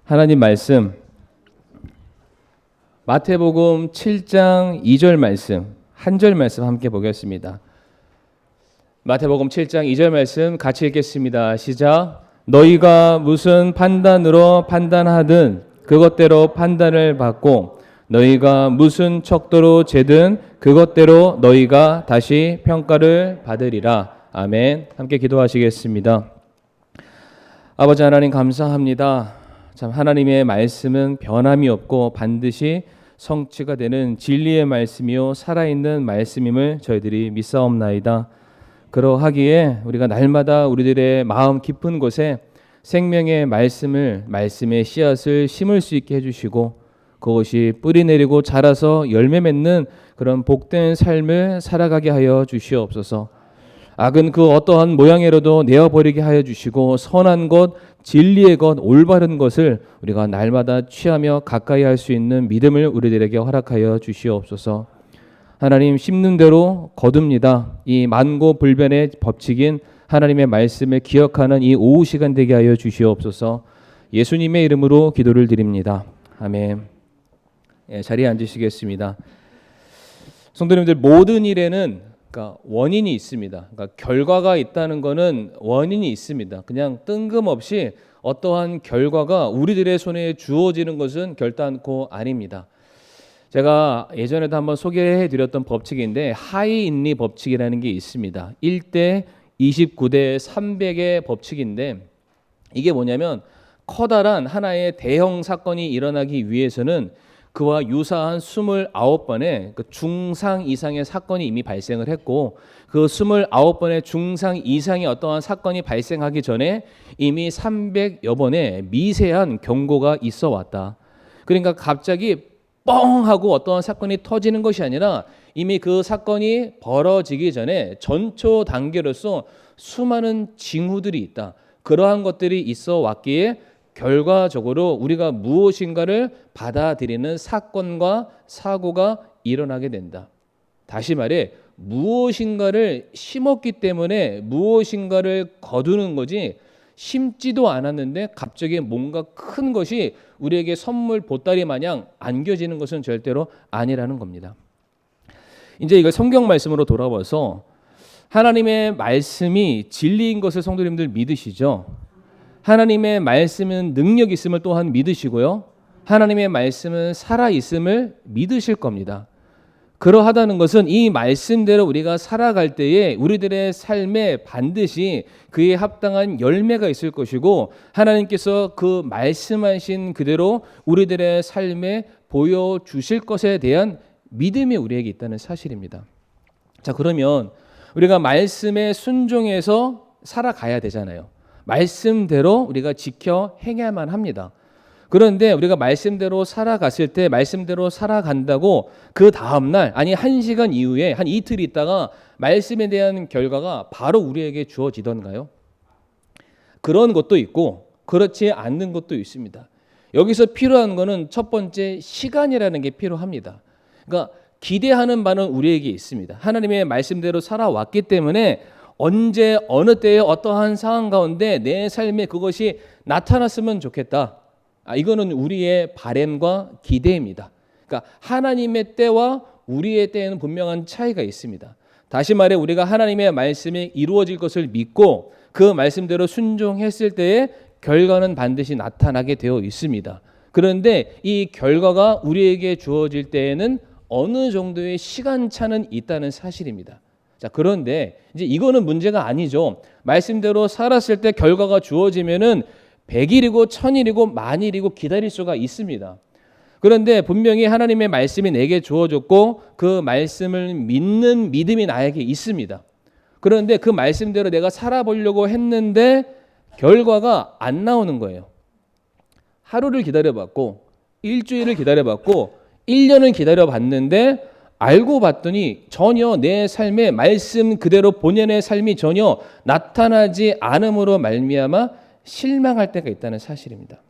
하나님 말씀 마태복음 7장 2절 말씀 한 절 말씀 함께 보겠습니다. 마태복음 7장 2절 말씀 같이 읽겠습니다. 시작. 너희가 무슨 판단으로 판단하든 그것대로 판단을 받고 너희가 무슨 척도로 재든 그것대로 너희가 다시 평가를 받으리라. 아멘. 함께 기도하시겠습니다. 아버지 하나님 감사합니다. 참 하나님의 말씀은 변함이 없고 반드시 성취가 되는 진리의 말씀이요 살아있는 말씀임을 저희들이 믿사옵나이다. 그러하기에 우리가 날마다 우리들의 마음 깊은 곳에 생명의 말씀의 씨앗을 심을 수 있게 해주시고 그것이 뿌리 내리고 자라서 열매 맺는 그런 복된 삶을 살아가게 하여 주시옵소서. 악은 그 어떠한 모양으로도 내어버리게 하여 주시고 선한 것, 진리의 것, 올바른 것을 우리가 날마다 취하며 가까이 할 수 있는 믿음을 우리들에게 허락하여 주시옵소서. 하나님 심는 대로 거둡니다. 이 만고불변의 법칙인 하나님의 말씀을 기억하는 이 오후 시간 되게 하여 주시옵소서. 예수님의 이름으로 기도를 드립니다. 아멘. 자리에 앉으시겠습니다. 성도님들 모든 일에는 원인이 있습니다. 결과가 있다는 것은 원인이 있습니다. 그냥 뜬금없이 어떠한 결과가 우리들의 손에 주어지는 것은 결단코 아닙니다. 제가 예전에도 한번 소개해 드렸던 법칙인데 하이인리 법칙이라는 게 있습니다. 1대 29대 300의 법칙인데 이게 뭐냐면 커다란 하나의 대형 사건이 일어나기 위해서는 그와 유사한 29번의 중상 이상의 사건이 이미 발생을 했고 그 29번의 중상 이상의 어떠한 사건이 발생하기 전에 이미 300여 번의 미세한 경고가 있어 왔다. 그러니까 갑자기 뻥 하고 어떠한 사건이 터지는 것이 아니라 이미 그 사건이 벌어지기 전에 전초 단계로서 수많은 징후들이 있다. 그러한 것들이 있어 왔기에 결과적으로 우리가 무엇인가를 받아들이는 사건과 사고가 일어나게 된다. 다시 말해 무엇인가를 심었기 때문에 무엇인가를 거두는 거지 심지도 않았는데 갑자기 뭔가 큰 것이 우리에게 선물 보따리 마냥 안겨지는 것은 절대로 아니라는 겁니다. 이제 이걸 성경 말씀으로 돌아와서 하나님의 말씀이 진리인 것을 성도님들 믿으시죠? 하나님의 말씀은 능력 있음을 또한 믿으시고요. 하나님의 말씀은 살아있음을 믿으실 겁니다. 그러하다는 것은 이 말씀대로 우리가 살아갈 때에 우리들의 삶에 반드시 그에 합당한 열매가 있을 것이고 하나님께서 그 말씀하신 그대로 우리들의 삶에 보여주실 것에 대한 믿음이 우리에게 있다는 사실입니다. 자, 그러면 우리가 말씀에 순종해서 살아가야 되잖아요. 말씀대로 우리가 지켜 행해야만 합니다. 그런데 우리가 말씀대로 살아갔을 때 말씀대로 살아간다고 그 다음날 아니 1시간 이후에 한 이틀 있다가 말씀에 대한 결과가 바로 우리에게 주어지던가요? 그런 것도 있고 그렇지 않는 것도 있습니다. 여기서 필요한 거는 첫 번째 시간이라는 게 필요합니다. 그러니까 기대하는 바는 우리에게 있습니다. 하나님의 말씀대로 살아왔기 때문에 언제 어느 때에 어떠한 상황 가운데 내 삶에 그것이 나타났으면 좋겠다. 이거는 우리의 바람과 기대입니다. 그러니까 하나님의 때와 우리의 때에는 분명한 차이가 있습니다. 다시 말해 우리가 하나님의 말씀이 이루어질 것을 믿고 그 말씀대로 순종했을 때의 결과는 반드시 나타나게 되어 있습니다. 그런데 이 결과가 우리에게 주어질 때에는 어느 정도의 시간차는 있다는 사실입니다. 자, 그런데 이제 이거는 문제가 아니죠. 말씀대로 살았을 때 결과가 주어지면은 100일이고 1000일이고 만일이고 기다릴 수가 있습니다. 그런데 분명히 하나님의 말씀이 내게 주어졌고 그 말씀을 믿는 믿음이 나에게 있습니다. 그런데 그 말씀대로 내가 살아보려고 했는데 결과가 안 나오는 거예요. 하루를 기다려봤고 일주일을 기다려봤고 1년을 기다려봤는데 알고 봤더니 전혀 내 삶의 말씀 그대로 본연의 삶이 전혀 나타나지 않음으로 말미암아 실망할 때가 있다는 사실입니다.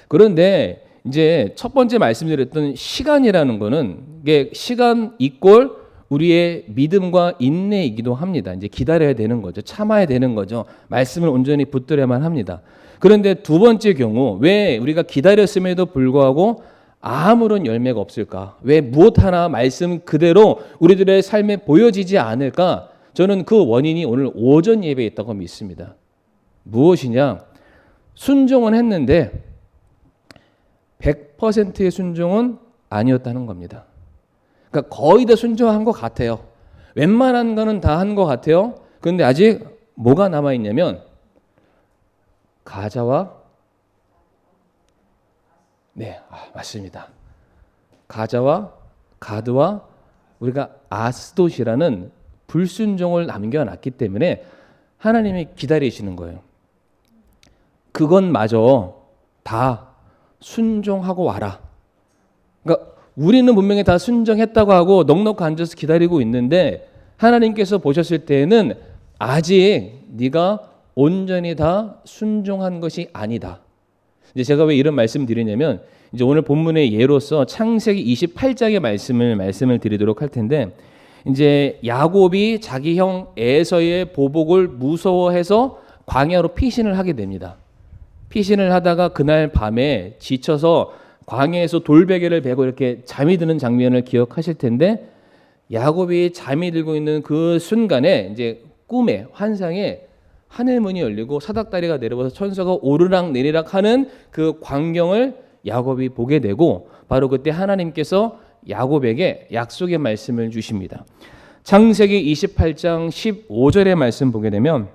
그런데 이제 첫 번째 말씀드렸던 시간이라는 거는 이게 시간 이꼴 우리의 믿음과 인내이기도 합니다. 이제 기다려야 되는 거죠. 참아야 되는 거죠. 말씀을 온전히 붙들어야만 합니다. 그런데 두 번째 경우 왜 우리가 기다렸음에도 불구하고 아무런 열매가 없을까? 왜 무엇 하나 말씀 그대로 우리들의 삶에 보여지지 않을까? 저는 그 원인이 오늘 오전 예배에 있다고 믿습니다. 무엇이냐? 순종은 했는데 100%의 순종은 아니었다는 겁니다. 그러니까 거의 다 순종한 것 같아요. 웬만한 거는 다 한 것 같아요. 그런데 아직 뭐가 남아있냐면 가자와 맞습니다. 가자와 가드와 우리가 아스돗이라는 불순종을 남겨놨기 때문에 하나님이 기다리시는 거예요. 그것마저 다 순종하고 와라. 그러니까 우리는 분명히 다 순종했다고 하고 넉넉히 앉아서 기다리고 있는데 하나님께서 보셨을 때에는 아직 네가 온전히 다 순종한 것이 아니다. 이제 제가 왜 이런 말씀 드리냐면 이제 오늘 본문의 예로서 창세기 28장의 말씀을 드리도록 할 텐데 이제 야곱이 자기 형 에서의 보복을 무서워해서 광야로 피신을 하게 됩니다. 피신을 하다가 그날 밤에 지쳐서 광야에서 돌베개를 베고 이렇게 잠이 드는 장면을 기억하실 텐데 야곱이 잠이 들고 있는 그 순간에 이제 꿈에 환상에 하늘문이 열리고 사닥다리가 내려와서 천사가 오르락 내리락 하는 그 광경을 야곱이 보게 되고 바로 그때 하나님께서 야곱에게 약속의 말씀을 주십니다. 창세기 28장 15절의 말씀 보게 되면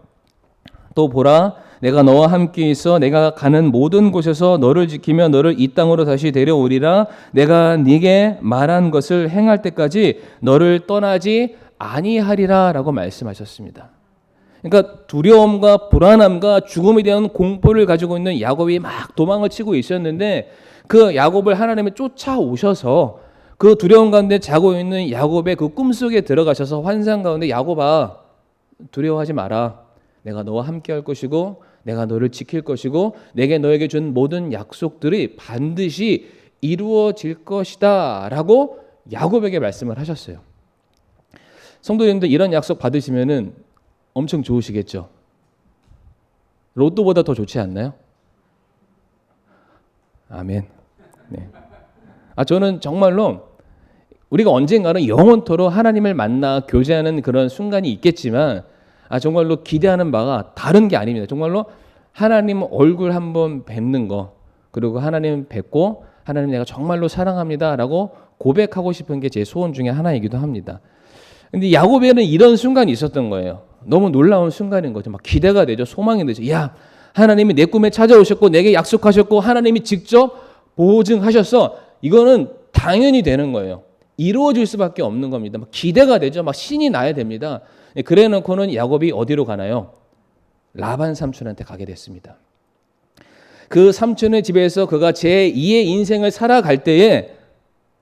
또 보라 내가 너와 함께 있어 내가 가는 모든 곳에서 너를 지키며 너를 이 땅으로 다시 데려오리라 내가 네게 말한 것을 행할 때까지 너를 떠나지 아니하리라 라고 말씀하셨습니다. 그러니까 두려움과 불안함과 죽음에 대한 공포를 가지고 있는 야곱이 막 도망을 치고 있었는데 그 야곱을 하나님이 쫓아오셔서 그 두려움 가운데 자고 있는 야곱의 그 꿈속에 들어가셔서 환상 가운데 야곱아 두려워하지 마라. 내가 너와 함께 할 것이고 내가 너를 지킬 것이고 내게 너에게 준 모든 약속들이 반드시 이루어질 것이다 라고 야곱에게 말씀을 하셨어요. 성도님들 이런 약속 받으시면은 엄청 좋으시겠죠. 로또보다 더 좋지 않나요? 아멘. 네. 저는 정말로 우리가 언젠가는 영원토록 하나님을 만나 교제하는 그런 순간이 있겠지만 정말로 기대하는 바가 다른 게 아닙니다. 정말로 하나님 얼굴 한번 뵙는 거 그리고 하나님 뵙고 하나님 내가 정말로 사랑합니다 라고 고백하고 싶은 게 제 소원 중에 하나이기도 합니다. 근데 야곱에는 이런 순간이 있었던 거예요. 너무 놀라운 순간인 거죠. 막 기대가 되죠. 소망이 되죠. 야, 하나님이 내 꿈에 찾아오셨고 내게 약속하셨고 하나님이 직접 보증하셨어. 이거는 당연히 되는 거예요. 이루어질 수밖에 없는 겁니다. 막 기대가 되죠. 막 신이 나야 됩니다. 그래 놓고는 야곱이 어디로 가나요? 라반 삼촌한테 가게 됐습니다. 그 삼촌의 집에서 그가 제2의 인생을 살아갈 때에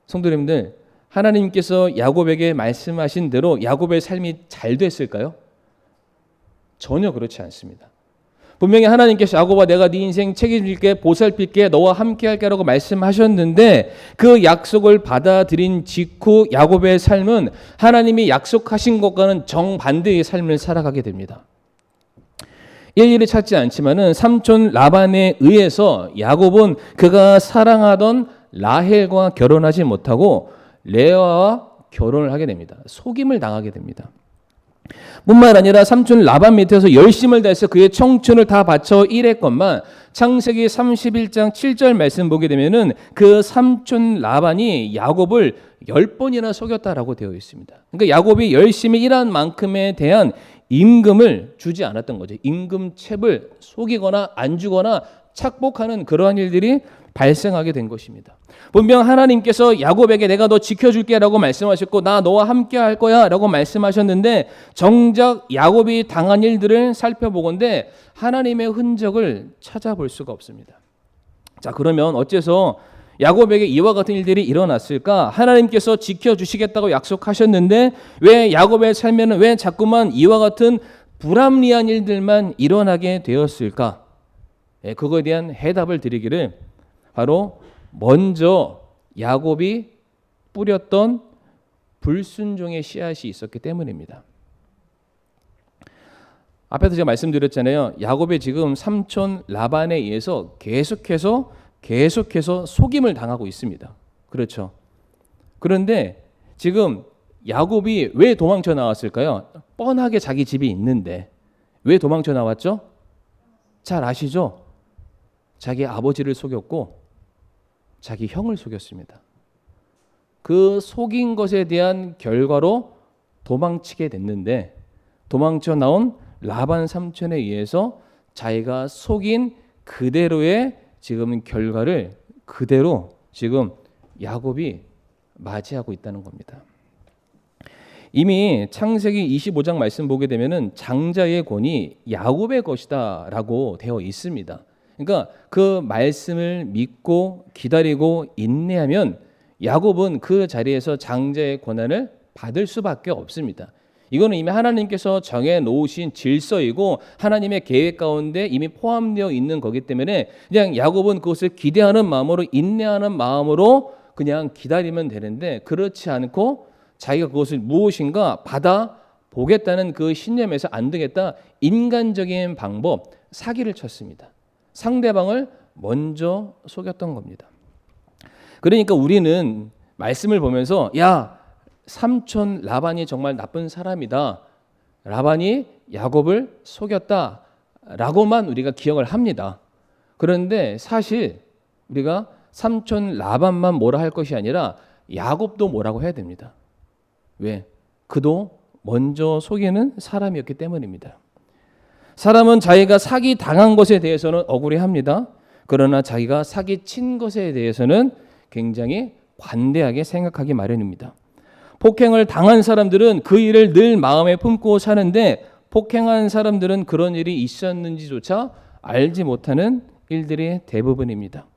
성도님들 하나님께서 야곱에게 말씀하신 대로 야곱의 삶이 잘 됐을까요? 전혀 그렇지 않습니다. 분명히 하나님께서 야곱아 내가 네 인생 책임질게 보살필게 너와 함께할게 라고 말씀하셨는데 그 약속을 받아들인 직후 야곱의 삶은 하나님이 약속하신 것과는 정반대의 삶을 살아가게 됩니다. 일일이 찾지 않지만은 삼촌 라반에 의해서 야곱은 그가 사랑하던 라헬과 결혼하지 못하고 레아와 결혼을 하게 됩니다. 속임을 당하게 됩니다. 뿐만 아니라 삼촌 라반 밑에서 열심을 다해서 그의 청춘을 다 바쳐 일했건만 창세기 31장 7절 말씀 보게 되면은 그 삼촌 라반이 야곱을 10번이나 속였다라고 되어 있습니다. 그러니까 야곱이 열심히 일한 만큼에 대한 임금을 주지 않았던 거죠. 임금첩을 속이거나 안 주거나 착복하는 그러한 일들이 발생하게 된 것입니다. 분명 하나님께서 야곱에게 내가 너 지켜줄게 라고 말씀하셨고 나 너와 함께 할 거야 라고 말씀하셨는데 정작 야곱이 당한 일들을 살펴보건대 하나님의 흔적을 찾아볼 수가 없습니다. 자, 그러면 어째서 야곱에게 이와 같은 일들이 일어났을까? 하나님께서 지켜주시겠다고 약속하셨는데 왜 야곱의 삶에는 왜 자꾸만 이와 같은 불합리한 일들만 일어나게 되었을까? 그거에 대한 해답을 드리기를 바로 먼저 야곱이 뿌렸던 불순종의 씨앗이 있었기 때문입니다. 앞에서 제가 말씀드렸잖아요. 야곱의 지금 삼촌 라반에 의해서 계속해서 속임을 당하고 있습니다. 그렇죠. 그런데 지금 야곱이 왜 도망쳐 나왔을까요? 뻔하게 자기 집이 있는데 왜 도망쳐 나왔죠? 잘 아시죠? 자기 아버지를 속였고 자기 형을 속였습니다. 그 속인 것에 대한 결과로 도망치게 됐는데 도망쳐 나온 라반 삼촌에 의해서 자기가 속인 그대로의 지금 결과를 그대로 지금 야곱이 맞이하고 있다는 겁니다. 이미 창세기 25장 말씀 보게 되면은 장자의 권이 야곱의 것이다라고 되어 있습니다. 그러니까 그 말씀을 믿고 기다리고 인내하면 야곱은 그 자리에서 장자의 권한을 받을 수밖에 없습니다. 이거는 이미 하나님께서 정해 놓으신 질서이고 하나님의 계획 가운데 이미 포함되어 있는 거기 때문에 그냥 야곱은 그것을 기대하는 마음으로 인내하는 마음으로 그냥 기다리면 되는데 그렇지 않고 자기가 그것을 무엇인가 받아 보겠다는 그 신념에서 안 되겠다. 인간적인 방법, 사기를 쳤습니다. 상대방을 먼저 속였던 겁니다. 그러니까 우리는 말씀을 보면서 야, 삼촌 라반이 정말 나쁜 사람이다. 라반이 야곱을 속였다. 라고만 우리가 기억을 합니다. 그런데 사실 우리가 삼촌 라반만 뭐라 할 것이 아니라 야곱도 뭐라고 해야 됩니다. 왜? 그도 먼저 속이는 사람이었기 때문입니다. 사람은 자기가 사기 당한 것에 대해서는 억울해합니다. 그러나 자기가 사기 친 것에 대해서는 굉장히 관대하게 생각하기 마련입니다. 폭행을 당한 사람들은 그 일을 늘 마음에 품고 사는데 폭행한 사람들은 그런 일이 있었는지조차 알지 못하는 일들이 대부분입니다.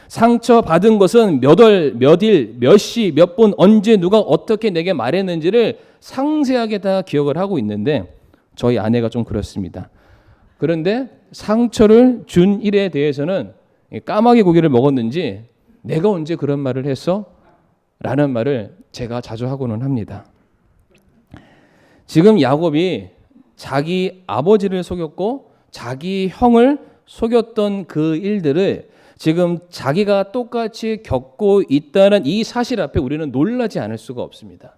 상처받은 것은 몇 월, 몇 일, 몇 시, 몇 분, 언제 누가 어떻게 내게 말했는지를 상세하게 다 기억을 하고 있는데 저희 아내가 좀 그렇습니다. 그런데 상처를 준 일에 대해서는 까마귀 고기를 먹었는지 내가 언제 그런 말을 했어? 라는 말을 제가 자주 하고는 합니다. 지금 야곱이 자기 아버지를 속였고 자기 형을 속였던 그 일들을 지금 자기가 똑같이 겪고 있다는 이 사실 앞에 우리는 놀라지 않을 수가 없습니다.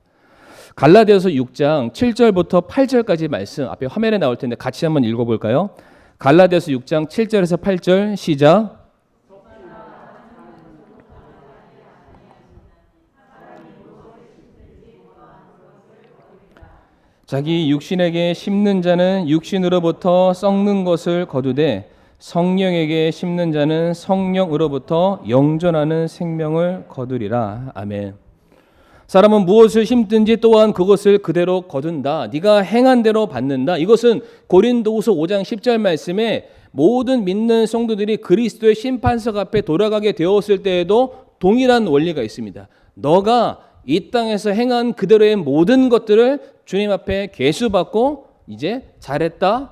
갈라디아서 6장 7절부터 8절까지 말씀 앞에 화면에 나올 텐데 같이 한번 읽어볼까요? 갈라디아서 6장 7절에서 8절 시작. 자기 육신에게 심는 자는 육신으로부터 썩는 것을 거두되 성령에게 심는 자는 성령으로부터 영존하는 생명을 거두리라. 아멘. 사람은 무엇을 심든지 또한 그것을 그대로 거둔다. 네가 행한 대로 받는다. 이것은 고린도후서 5장 10절 말씀에 모든 믿는 성도들이 그리스도의 심판석 앞에 돌아가게 되었을 때에도 동일한 원리가 있습니다. 너가 이 땅에서 행한 그대로의 모든 것들을 주님 앞에 계수받고 이제 잘했다.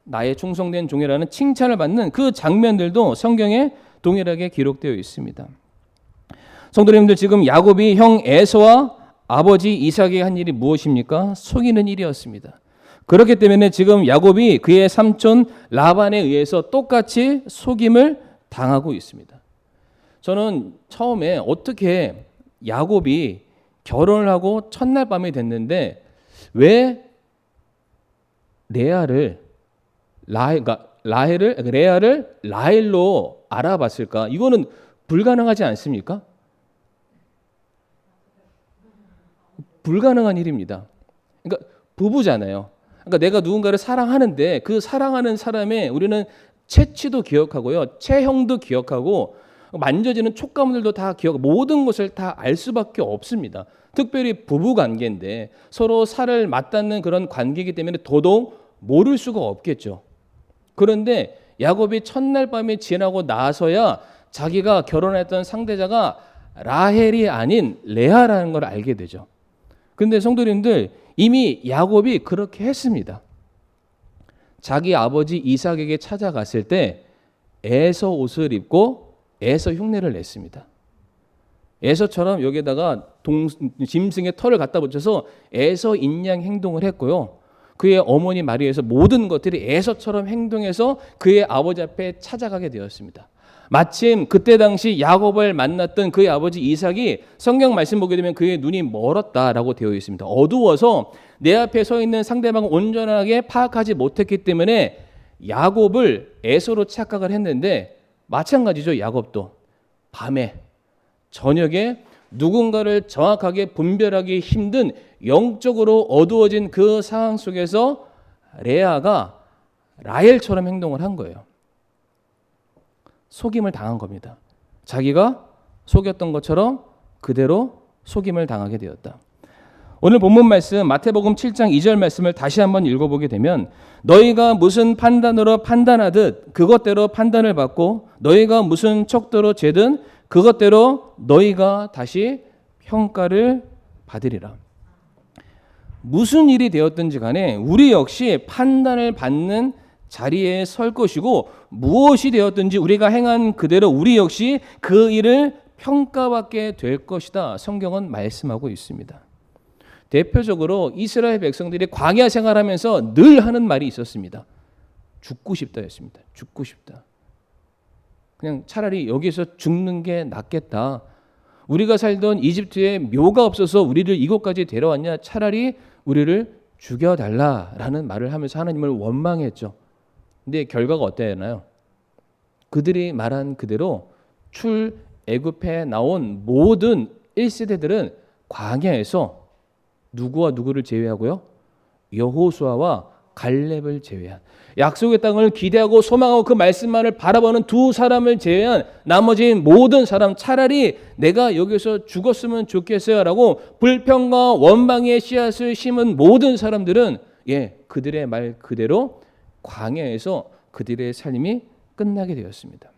나의 충성된 종이라는 칭찬을 받는 그 장면들도 성경에 동일하게 기록되어 있습니다. 성도님들 지금 야곱이 형 에서와 아버지 이삭에게 한 일이 무엇입니까? 속이는 일이었습니다. 그렇기 때문에 지금 야곱이 그의 삼촌 라반에 의해서 똑같이 속임을 당하고 있습니다. 저는 처음에 어떻게 야곱이 결혼을 하고 첫날 밤이 됐는데 왜 레아를 라헬로 알아봤을까? 이거는 불가능하지 않습니까? 불가능한 일입니다. 그러니까 부부잖아요. 그러니까 내가 누군가를 사랑하는데 그 사랑하는 사람의 우리는 체취도 기억하고요, 체형도 기억하고 만져지는 촉감들도 다 기억, 모든 것을 다 알 수밖에 없습니다. 특별히 부부 관계인데 서로 살을 맞닿는 그런 관계이기 때문에 더더욱 모를 수가 없겠죠. 그런데 야곱이 첫날 밤이 지나고 나서야 자기가 결혼했던 상대자가 라헬이 아닌 레아라는 걸 알게 되죠. 그런데 성도님들 이미 야곱이 그렇게 했습니다. 자기 아버지 이삭에게 찾아갔을 때 에서 옷을 입고 에서 흉내를 냈습니다. 에서처럼 여기에다가 짐승의 털을 갖다 붙여서 에서 인양 행동을 했고요. 그의 어머니 마리아에서 모든 것들이 에서처럼 행동해서 그의 아버지 앞에 찾아가게 되었습니다. 마침 그때 당시 야곱을 만났던 그의 아버지 이삭이 성경 말씀 보게 되면 그의 눈이 멀었다라고 되어 있습니다. 어두워서 내 앞에 서 있는 상대방을 온전하게 파악하지 못했기 때문에 야곱을 에서로 착각을 했는데, 마찬가지죠. 야곱도 밤에 저녁에 누군가를 정확하게 분별하기 힘든 영적으로 어두워진 그 상황 속에서 레아가 라헬처럼 행동을 한 거예요. 속임을 당한 겁니다. 자기가 속였던 것처럼 그대로 속임을 당하게 되었다. 오늘 본문 말씀 마태복음 7장 2절 말씀을 다시 한번 읽어보게 되면, 너희가 무슨 판단으로 판단하듯 그것대로 판단을 받고 너희가 무슨 척도로 재든 그것대로 너희가 다시 평가를 받으리라. 무슨 일이 되었든지 간에 우리 역시 판단을 받는 자리에 설 것이고, 무엇이 되었든지 우리가 행한 그대로 우리 역시 그 일을 평가받게 될 것이다. 성경은 말씀하고 있습니다. 대표적으로 이스라엘 백성들이 광야 생활하면서 늘 하는 말이 있었습니다. 죽고 싶다였습니다. 죽고 싶다. 그냥 차라리 여기서 죽는 게 낫겠다. 우리가 살던 이집트에 묘가 없어서 우리를 이곳까지 데려왔냐, 차라리 우리를 죽여달라라는 말을 하면서 하나님을 원망했죠. 근데 결과가 어땠나요? 그들이 말한 그대로 출애굽에 나온 모든 1세대들은 광야에서 누구와 누구를 제외하고요? 여호수아와 갈렙을 제외한, 약속의 땅을 기대하고 소망하고 그 말씀만을 바라보는 두 사람을 제외한 나머지 모든 사람, 차라리 내가 여기서 죽었으면 좋겠어요 라고 불평과 원망의 씨앗을 심은 모든 사람들은 그들의 말 그대로 광야에서 그들의 삶이 끝나게 되었습니다.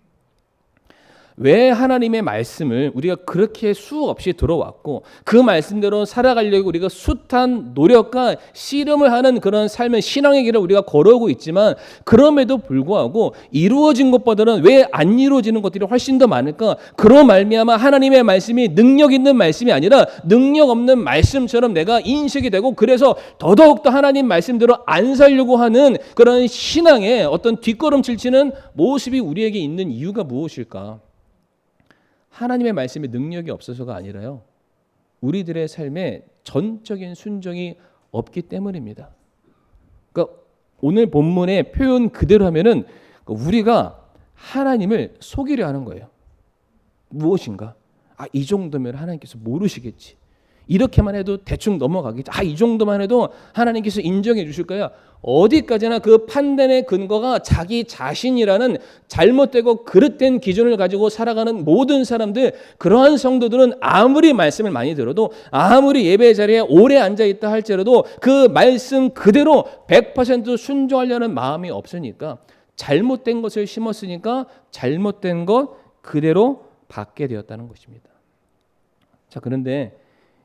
왜 하나님의 말씀을 우리가 그렇게 수없이 들어왔고 그 말씀대로 살아가려고 우리가 숱한 노력과 씨름을 하는 그런 삶의 신앙의 길을 우리가 걸어오고 있지만, 그럼에도 불구하고 이루어진 것보다는 왜 안 이루어지는 것들이 훨씬 더 많을까? 그로 말미암아 하나님의 말씀이 능력 있는 말씀이 아니라 능력 없는 말씀처럼 내가 인식이 되고, 그래서 더더욱더 하나님 말씀대로 안 살려고 하는 그런 신앙의 어떤 뒷걸음질 치는 모습이 우리에게 있는 이유가 무엇일까? 하나님의 말씀에 능력이 없어서가 아니라요, 우리들의 삶에 전적인 순종이 없기 때문입니다. 그러니까 오늘 본문의 표현 그대로 하면은 우리가 하나님을 속이려 하는 거예요. 무엇인가? 이 정도면 하나님께서 모르시겠지. 이렇게만 해도 대충 넘어가겠지. 이 정도만 해도 하나님께서 인정해 주실 거야. 어디까지나 그 판단의 근거가 자기 자신이라는 잘못되고 그릇된 기준을 가지고 살아가는 모든 사람들, 그러한 성도들은 아무리 말씀을 많이 들어도, 아무리 예배 자리에 오래 앉아있다 할지라도 그 말씀 그대로 100% 순종하려는 마음이 없으니까, 잘못된 것을 심었으니까 잘못된 것 그대로 받게 되었다는 것입니다. 자, 그런데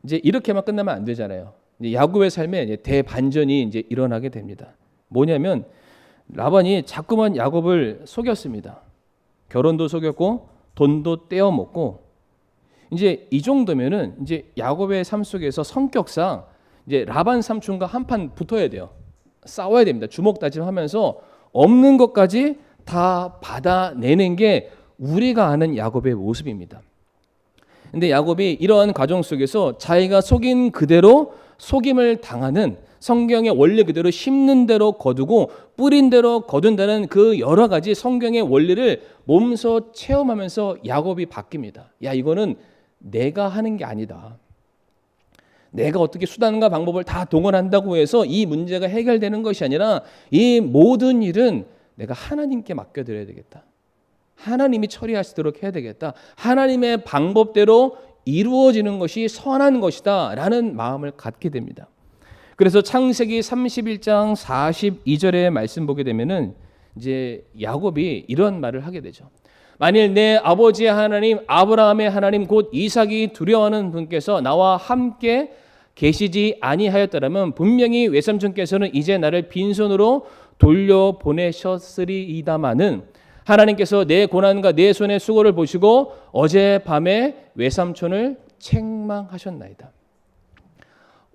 이제 이렇게만 끝나면 안 되잖아요. 야곱의 삶에 이제 대반전이 이제 일어나게 됩니다. 뭐냐면 라반이 자꾸만 야곱을 속였습니다. 결혼도 속였고 돈도 떼어 먹고, 이제 이 정도면은 이제 야곱의 삶 속에서 성격상 이제 라반 삼촌과 한판 붙어야 돼요. 싸워야 됩니다. 주먹 다짐하면서 없는 것까지 다 받아내는 게 우리가 아는 야곱의 모습입니다. 근데 야곱이 이러한 과정 속에서 자기가 속인 그대로 속임을 당하는, 성경의 원리 그대로 심는 대로 거두고 뿌린 대로 거둔다는 그 여러 가지 성경의 원리를 몸소 체험하면서 야곱이 바뀝니다. 이거는 내가 하는 게 아니다. 내가 어떻게 수단과 방법을 다 동원한다고 해서 이 문제가 해결되는 것이 아니라 이 모든 일은 내가 하나님께 맡겨드려야 되겠다. 하나님이 처리하시도록 해야 되겠다. 하나님의 방법대로 이루어지는 것이 선한 것이다 라는 마음을 갖게 됩니다. 그래서 창세기 31장 42절의 말씀 보게 되면은 이제 야곱이 이런 말을 하게 되죠. 만일 내 아버지의 하나님 아브라함의 하나님 곧 이삭이 두려워하는 분께서 나와 함께 계시지 아니하였더라면 분명히 외삼촌께서는 이제 나를 빈손으로 돌려보내셨으리이다마는 하나님께서 내 고난과 내 손의 수고를 보시고 어젯밤에 외삼촌을 책망하셨나이다.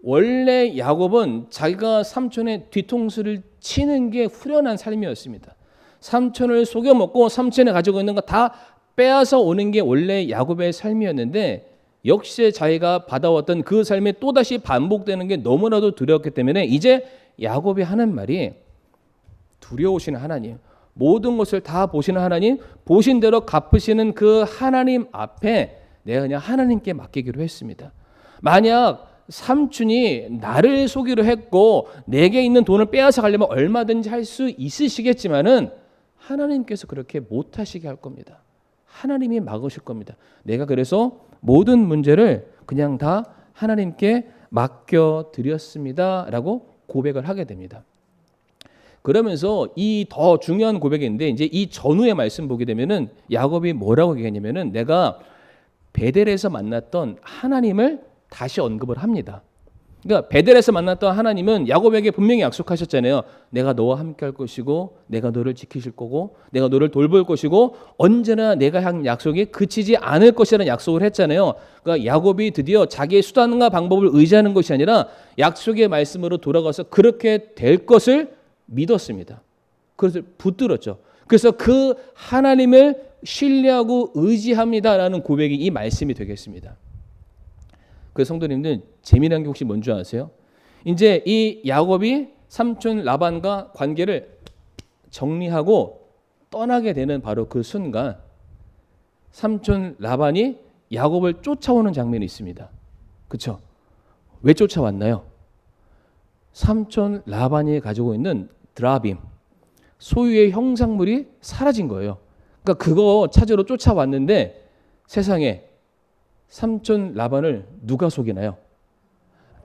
원래 야곱은 자기가 삼촌의 뒤통수를 치는 게 후련한 삶이었습니다. 삼촌을 속여먹고 삼촌이 가지고 있는 거 다 빼앗아 오는 게 원래 야곱의 삶이었는데 역시 자기가 받아왔던 그 삶이 또다시 반복되는 게 너무나도 두려웠기 때문에 이제 야곱이 하는 말이 두려우신 하나님, 모든 것을 다 보시는 하나님, 보신 대로 갚으시는 그 하나님 앞에 내가 그냥 하나님께 맡기기로 했습니다. 만약 삼촌이 나를 속이려 했고 내게 있는 돈을 빼앗아 가려면 얼마든지 할 수 있으시겠지만은 하나님께서 그렇게 못하시게 할 겁니다. 하나님이 막으실 겁니다. 내가 그래서 모든 문제를 그냥 다 하나님께 맡겨드렸습니다 라고 고백을 하게 됩니다. 그러면서 이 더 중요한 고백인데 이제 이 전후의 말씀 보게 되면은 야곱이 뭐라고 얘기했냐면은 내가 베델에서 만났던 하나님을 다시 언급을 합니다. 그러니까 베델에서 만났던 하나님은 야곱에게 분명히 약속하셨잖아요. 내가 너와 함께 할 것이고 내가 너를 지키실 거고 내가 너를 돌볼 것이고 언제나 내가 한 약속이 그치지 않을 것이라는 약속을 했잖아요. 그러니까 야곱이 드디어 자기의 수단과 방법을 의지하는 것이 아니라 약속의 말씀으로 돌아가서 그렇게 될 것을 믿었습니다. 그래서 붙들었죠. 그래서 그 하나님을 신뢰하고 의지합니다라는 고백이 이 말씀이 되겠습니다. 그 성도님들 재미난 게 혹시 뭔지 아세요? 이제 이 야곱이 삼촌 라반과 관계를 정리하고 떠나게 되는 바로 그 순간 삼촌 라반이 야곱을 쫓아오는 장면이 있습니다. 그렇죠? 왜 쫓아왔나요? 삼촌 라반이 가지고 있는 드라빔, 소유의 형상물이 사라진 거예요. 그러니까 그거 찾으러 쫓아왔는데 세상에 삼촌 라반을 누가 속이나요?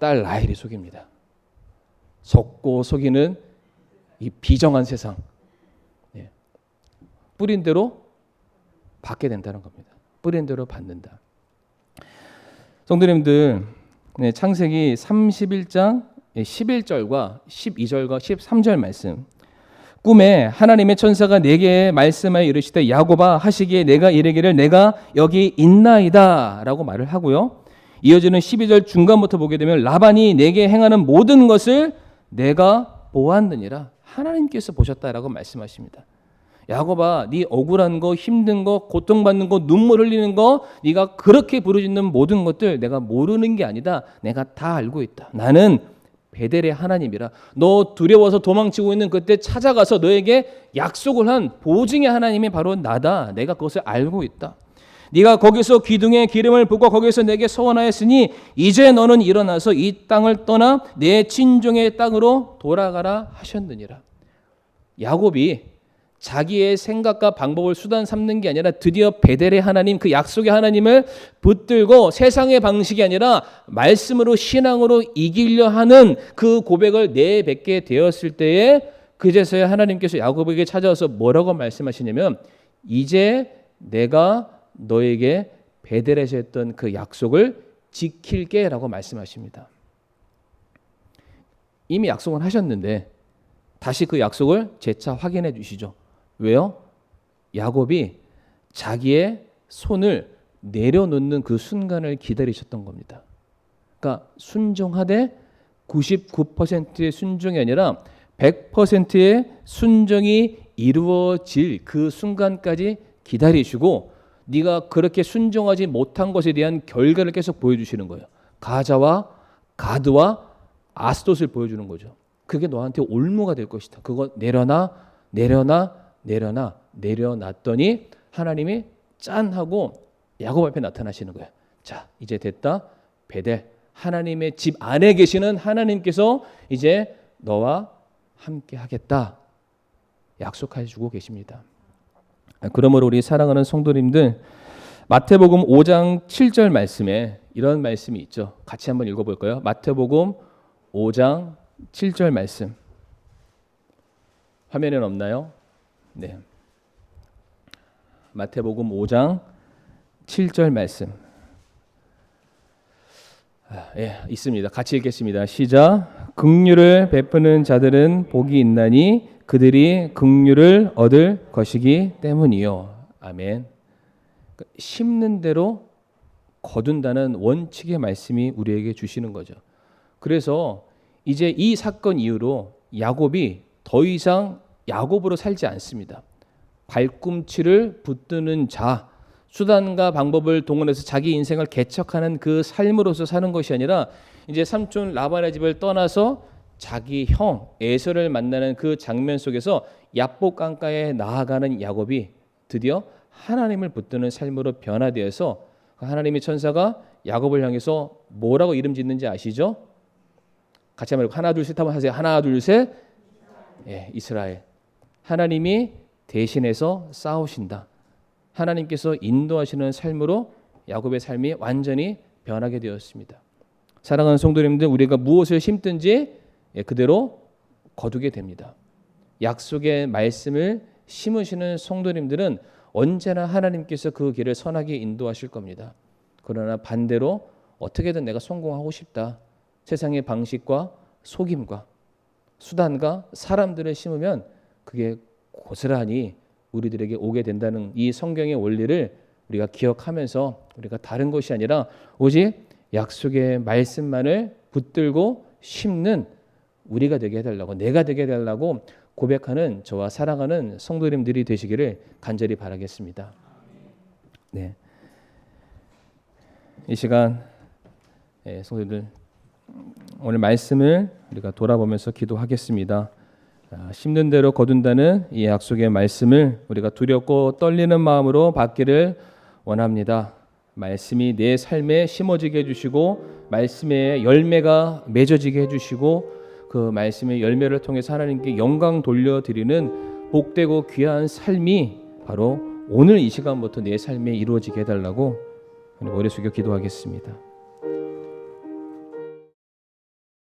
딸 라헬이 속입니다. 속고 속이는 이 비정한 세상. 뿌린 대로 받게 된다는 겁니다. 뿌린 대로 받는다. 성도님들, 창세기 31장 11절과 12절과 13절 말씀. 꿈에 하나님의 천사가 내게 말씀하여 이르시되 야곱아 하시기에 내가 이르기를 내가 여기 있나이다 라고 말을 하고요. 이어지는 12절 중간부터 보게 되면 라반이 내게 행하는 모든 것을 내가 보았느니라. 하나님께서 보셨다라고 말씀하십니다. 야곱아, 네 억울한 거, 힘든 거, 고통받는 거, 눈물 흘리는 거, 네가 그렇게 부르짖는 모든 것들 내가 모르는 게 아니다. 내가 다 알고 있다. 나는 베델의 하나님이라. 너 두려워서 도망치고 있는 그때 찾아가서 너에게 약속을 한 보증의 하나님이 바로 나다. 내가 그것을 알고 있다. 네가 거기서 기둥에 기름을 붓고 거기서 내게 서원하였으니 이제 너는 일어나서 이 땅을 떠나 내 친종의 땅으로 돌아가라 하셨느니라. 야곱이 자기의 생각과 방법을 수단 삼는 게 아니라 드디어 베델의 하나님, 그 약속의 하나님을 붙들고 세상의 방식이 아니라 말씀으로 신앙으로 이기려 하는 그 고백을 내뱉게 되었을 때에 그제서야 하나님께서 야곱에게 찾아와서 뭐라고 말씀하시냐면 이제 내가 너에게 베델에서 했던 그 약속을 지킬게 라고 말씀하십니다. 이미 약속은 하셨는데 다시 그 약속을 재차 확인해 주시죠. 왜요? 야곱이 자기의 손을 내려놓는 그 순간을 기다리셨던 겁니다. 그러니까 순종하되 99%의 순종이 아니라 100%의 순종이 이루어질 그 순간까지 기다리시고 네가 그렇게 순종하지 못한 것에 대한 결과를 계속 보여주시는 거예요. 가자와 가드와 아스돗을 보여주는 거죠. 그게 너한테 올무가 될 것이다. 그거 내려놨더니 하나님이 짠 하고 야곱 앞에 나타나시는 거예요. 자, 이제 됐다. 베델, 하나님의 집 안에 계시는 하나님께서 이제 너와 함께 하겠다. 약속해 주고 계십니다. 그러므로 우리 사랑하는 성도님들, 마태복음 5장 7절 말씀에 이런 말씀이 있죠. 같이 한번 읽어볼까요? 마태복음 5장 7절 말씀. 화면에는 없나요? 네. 마태복음 5장 7절 말씀. 있습니다. 같이 읽겠습니다. 시작. 긍휼을 베푸는 자들은 복이 있나니 그들이 긍휼을 얻을 것이기 때문이요. 아멘. 심는 대로 거둔다는 원칙의 말씀이 우리에게 주시는 거죠. 그래서 이제 이 사건 이후로 야곱이 더 이상 야곱으로 살지 않습니다. 발꿈치를 붙드는 자, 수단과 방법을 동원해서 자기 인생을 개척하는 그 삶으로서 사는 것이 아니라 이제 삼촌 라반의 집을 떠나서 자기 형 에서를 만나는 그 장면 속에서 야복 강가에 나아가는 야곱이 드디어 하나님을 붙드는 삶으로 변화되어서 하나님의 천사가 야곱을 향해서 뭐라고 이름 짓는지 아시죠? 같이 한번 하나 둘 셋 한번 하세요. 하나 둘 셋. 예, 이스라엘. 하나님이 대신해서 싸우신다. 하나님께서 인도하시는 삶으로 야곱의 삶이 완전히 변하게 되었습니다. 사랑하는 성도님들, 우리가 무엇을 심든지 그대로 거두게 됩니다. 약속의 말씀을 심으시는 성도님들은 언제나 하나님께서 그 길을 선하게 인도하실 겁니다. 그러나 반대로 어떻게든 내가 성공하고 싶다. 세상의 방식과 속임과 수단과 사람들을 심으면 그게 고스란히 우리들에게 오게 된다는 이 성경의 원리를 우리가 기억하면서 우리가 다른 것이 아니라 오직 약속의 말씀만을 붙들고 심는 우리가 되게 해달라고, 내가 되게 해달라고 고백하는 저와 사랑하는 성도님들이 되시기를 간절히 바라겠습니다. 네, 이 시간 성도들 오늘 말씀을 우리가 돌아보면서 기도하겠습니다. 심는 대로 거둔다는 이 약속의 말씀을 우리가 두렵고 떨리는 마음으로 받기를 원합니다. 말씀이 내 삶에 심어지게 해주시고 말씀의 열매가 맺어지게 해주시고 그 말씀의 열매를 통해서 하나님께 영광 돌려드리는 복되고 귀한 삶이 바로 오늘 이 시간부터 내 삶에 이루어지게 해달라고 머리 숙여 기도하겠습니다.